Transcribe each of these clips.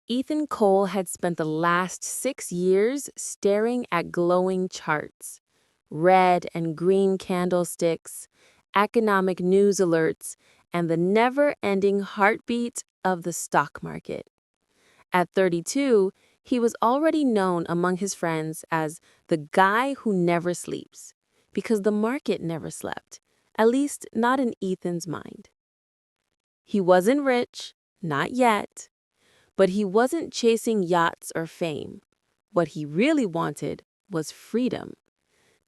Ethan Cole had spent the last 6 years staring at glowing charts, red and green candlesticks, economic news alerts, and the never-ending heartbeat of the stock market. At 32, he was already known among his friends as the guy who never sleeps, because the market never slept, at least not in Ethan's mind. He wasn't rich, not yet, but he wasn't chasing yachts or fame. What he really wanted was freedom,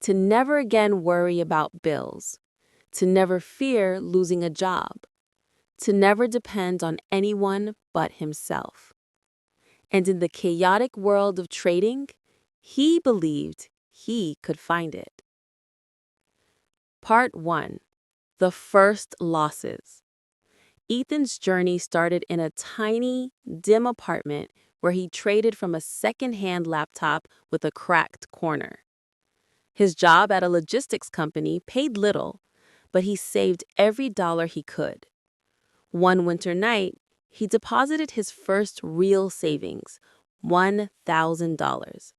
to never again worry about bills, to never fear losing a job, to never depend on anyone but himself. And in the chaotic world of trading, he believed he could find it. Part 1. The First Losses. Ethan's journey started in a tiny, dim apartment where he traded from a second-hand laptop with a cracked corner. His job at a logistics company paid little, but he saved every dollar he could. One winter night, he deposited his first real savings, $1,000.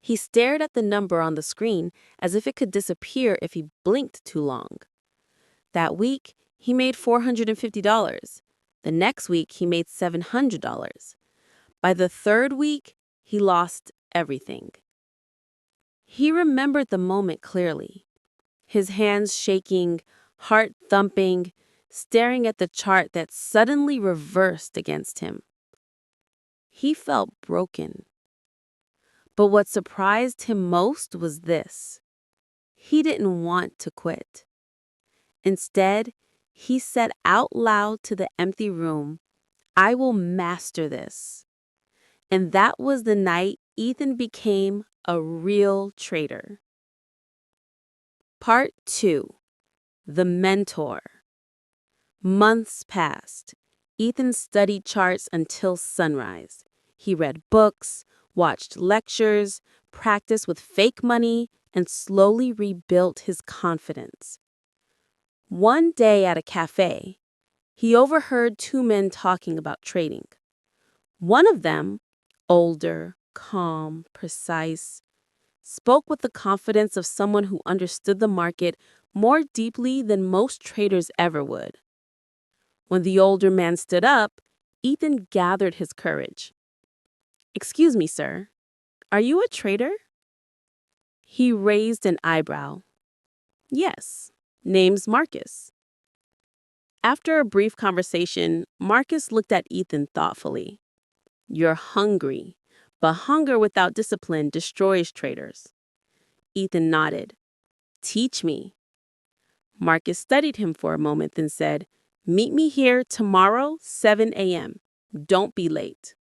He stared at the number on the screen as if it could disappear if he blinked too long. That week, he made $450. The next week, he made $700. By the third week, he lost everything. He remembered the moment clearly, his hands shaking, heart thumping, staring at the chart that suddenly reversed against him. He felt broken. But what surprised him most was this. He didn't want to quit. Instead, he said out loud to the empty room, "I will master this." And that was the night Ethan became a real trader. Part 2. The Mentor. Months passed. Ethan studied charts until sunrise. He read books, watched lectures, practiced with fake money, and slowly rebuilt his confidence. One day at a cafe, he overheard two men talking about trading. One of them, older, calm, precise, spoke with the confidence of someone who understood the market more deeply than most traders ever would. When the older man stood up, Ethan gathered his courage. "Excuse me, sir. Are you a trader?" He raised an eyebrow. "Yes. Name's Marcus." After a brief conversation, Marcus looked at Ethan thoughtfully. "You're hungry, but hunger without discipline destroys traders." Ethan nodded. "Teach me." Marcus studied him for a moment, then said, "Meet me here tomorrow, 7 a.m. Don't be late."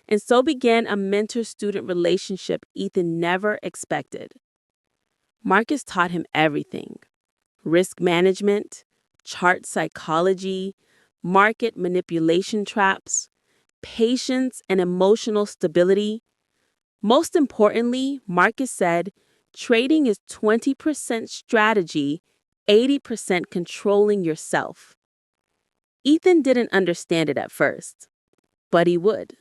And so began a mentor-student relationship Ethan never expected. Marcus taught him everything: risk management, chart psychology, market manipulation traps, patience and emotional stability. Most importantly, Marcus said, trading is 20% strategy, 80% controlling yourself. Ethan didn't understand it at first, but he would.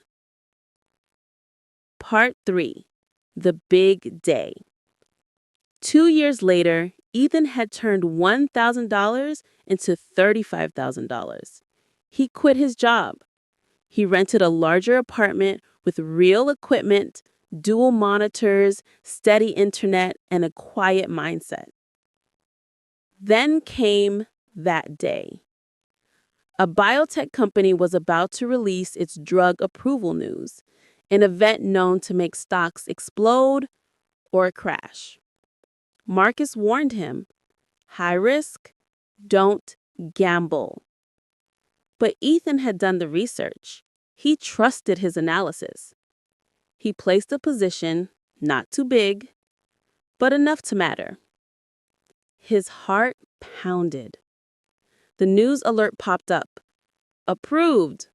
Part 3. The Big Day. 2 years later, Ethan had turned $1,000 into $35,000. He quit his job. He rented a larger apartment with real equipment, dual monitors, steady internet, and a quiet mindset. Then came that day. A biotech company was about to release its drug approval news, an event known to make stocks explode or crash. Marcus warned him, "High risk, don't gamble." But Ethan had done the research. He trusted his analysis. He placed a position, not too big, but enough to matter. His heart pounded. The news alert popped up. "Approved."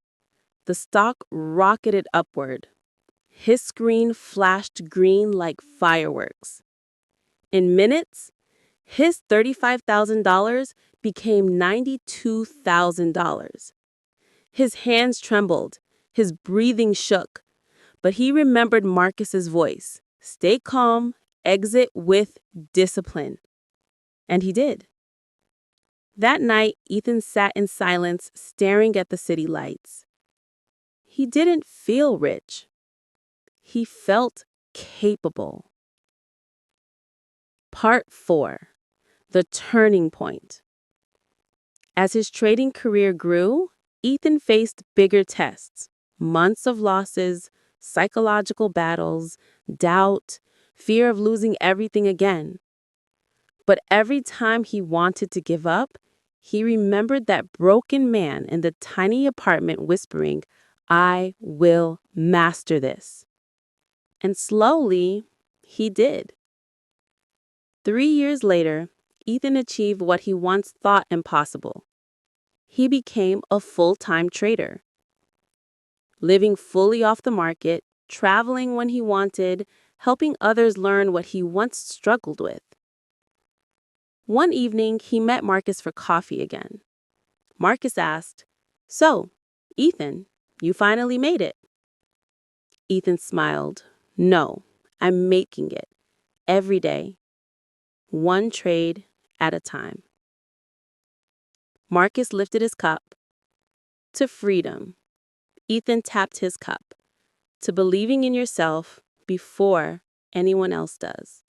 The stock rocketed upward. His screen flashed green like fireworks. In minutes, his $35,000 became $92,000. His hands trembled. His breathing shook, but he remembered Marcus's voice. Stay calm, exit with discipline. And he did. That night, Ethan sat in silence, staring at the city lights. He didn't feel rich. He felt capable. Part 4. The Turning Point. As his trading career grew, Ethan faced bigger tests, months of losses, psychological battles, doubt, fear of losing everything again. But every time he wanted to give up, he remembered that broken man in the tiny apartment whispering, "I will master this." And slowly, he did. 3 years later, Ethan achieved what he once thought impossible. He became a full-time trader, living fully off the market, traveling when he wanted, helping others learn what he once struggled with. One evening, he met Marcus for coffee again. Marcus asked, "So, Ethan, you finally made it." Ethan smiled. "No, I'm making it. Every day. One trade at a time." Marcus lifted his cup. To freedom. Ethan tapped his cup. To believing in yourself before anyone else does.